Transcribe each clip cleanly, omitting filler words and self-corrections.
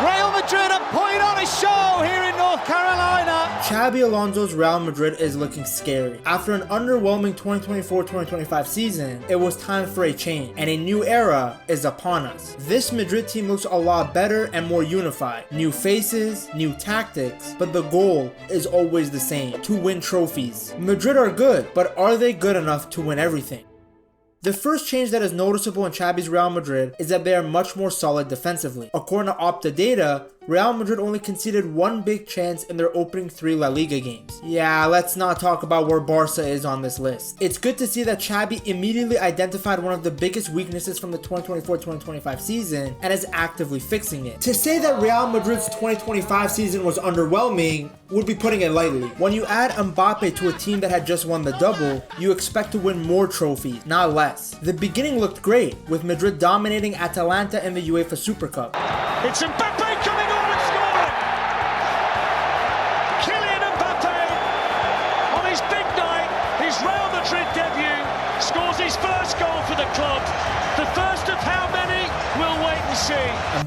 Real Madrid are putting on a show here in North Carolina. Xabi Alonso's Real Madrid is looking scary. After an underwhelming 2024-2025 season, it was time for a change, and a new era is upon us. This Madrid team looks a lot better and more unified. New faces, new tactics, but the goal is always the same: to win trophies. Madrid are good, but are they good enough to win everything? The first change that is noticeable in Xabi's Real Madrid is that they are much more solid defensively. According to Opta data, Real Madrid only conceded one big chance in their opening 3 La Liga games. Yeah, let's not talk about where Barca is on this list. It's good to see that Xabi immediately identified one of the biggest weaknesses from the 2024-2025 season and is actively fixing it. To say that Real Madrid's 2025 season was underwhelming would be putting it lightly. When you add Mbappe to a team that had just won the double, you expect to win more trophies, not less. The beginning looked great, with Madrid dominating Atalanta in the UEFA Super Cup. It's Mbappe coming on and scoring! Kylian Mbappe, on his big night, his Real Madrid debut, scores his first goal for the club. The first of how many? We'll wait and see.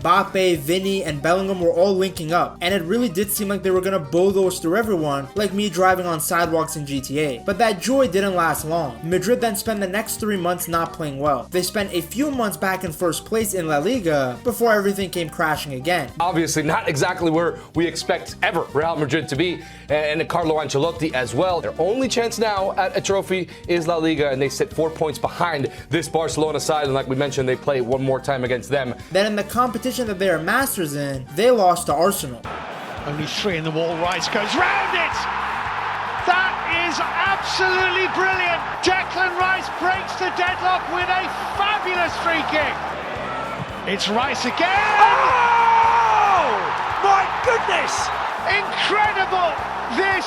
Mbappe, Vinny, and Bellingham were all linking up, and it really did seem like they were gonna bulldoze through everyone, like me driving on sidewalks in GTA. But that joy didn't last long. Madrid then spent the next 3 months not playing well. They spent a few months back in first place in La Liga before everything came crashing again. Obviously not exactly where we expect ever Real Madrid to be, and Carlo Ancelotti as well. Their only chance now at a trophy is La Liga, and they sit 4 points behind this Barcelona side, and like we mentioned, they play one more time against them. Then in the competition that they are masters in, they lost to Arsenal. Only 3 in the wall, Rice goes round it! That is absolutely brilliant! Declan Rice breaks the deadlock with a fabulous free kick! It's Rice again! Oh! My goodness! Incredible! This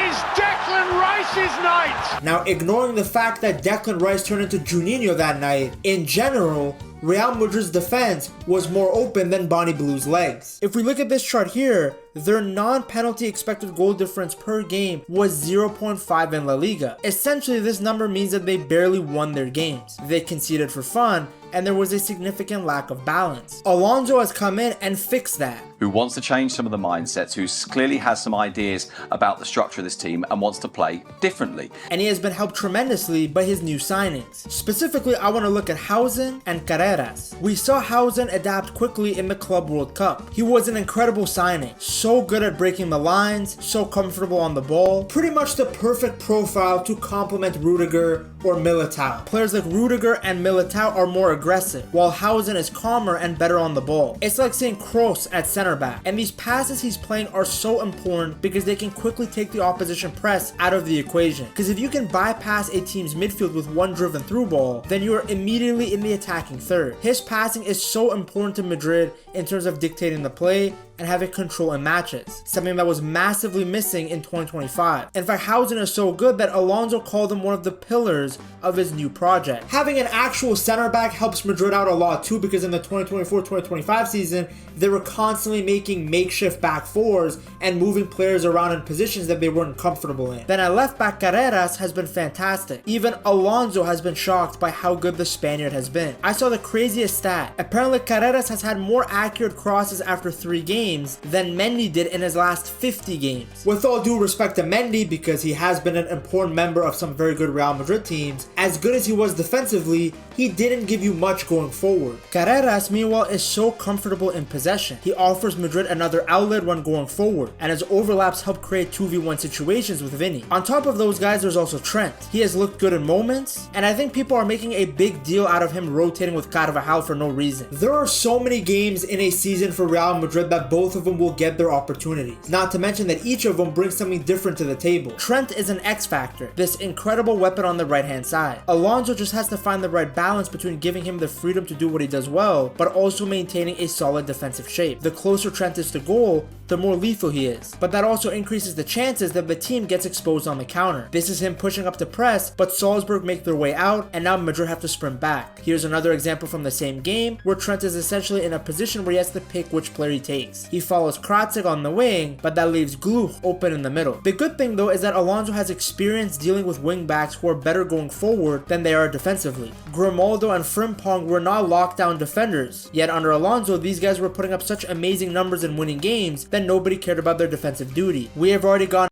is Declan Rice's night! Now, ignoring the fact that Declan Rice turned into Juninho that night, in general, Real Madrid's defense was more open than Bonnie Blue's legs. If we look at this chart here, their non-penalty expected goal difference per game was 0.5 in La Liga. Essentially, this number means that they barely won their games. They conceded for fun, and there was a significant lack of balance. Alonso has come in and fixed that. Who wants to change some of the mindsets, who clearly has some ideas about the structure of this team and wants to play differently. And he has been helped tremendously by his new signings. Specifically, I want to look at Hausen and Carreras. We saw Hausen adapt quickly in the Club World Cup. He was an incredible signing. So good at breaking the lines, so comfortable on the ball. Pretty much the perfect profile to complement Rudiger or Militao. Players like Rudiger and Militao are more aggressive, while Hausen is calmer and better on the ball. It's like saying Kroos at center back. And these passes he's playing are so important because they can quickly take the opposition press out of the equation. Because if you can bypass a team's midfield with one driven through ball, then you are immediately in the attacking third. His passing is so important to Madrid in terms of dictating the play and having control in matches, something that was massively missing in 2025. In fact, Hausen is so good that Alonso called him one of the pillars of his new project. Having an actual center back helps Madrid out a lot too, because in the 2024-2025 season, they were constantly making makeshift back fours and moving players around in positions that they weren't comfortable in. Then at left back, Carreras has been fantastic. Even Alonso has been shocked by how good the Spaniard has been. I saw the craziest stat. Apparently, Carreras has had more accurate crosses after 3 games than Mendy did in his last 50 games. With all due respect to Mendy, because he has been an important member of some very good Real Madrid teams, as good as he was defensively, he didn't give you much going forward. Carreras, meanwhile, is so comfortable in possession. He offers Madrid another outlet when going forward, and his overlaps help create 2v1 situations with Vinny. On top of those guys, there's also Trent. He has looked good in moments, and I think people are making a big deal out of him rotating with Carvajal for no reason. There are so many games in a season for Real Madrid that both of them will get their opportunities. Not to mention that each of them brings something different to the table. Trent is an X factor, this incredible weapon on the right hand side. Alonso just has to find the right balance between giving him the freedom to do what he does well, but also maintaining a solid defensive shape. The closer Trent is to goal, the more lethal he is. But that also increases the chances that the team gets exposed on the counter. This is him pushing up the press, but Salzburg make their way out, and now Madrid have to sprint back. Here's another example from the same game, where Trent is essentially in a position where he has to pick which player he takes. He follows Kratzig on the wing, but that leaves Gluch open in the middle. The good thing though is that Alonso has experience dealing with wing backs who are better going going forward than they are defensively. Grimaldo and Frimpong were not lockdown defenders, yet under Alonso these guys were putting up such amazing numbers and winning games that nobody cared about their defensive duty. We have already gone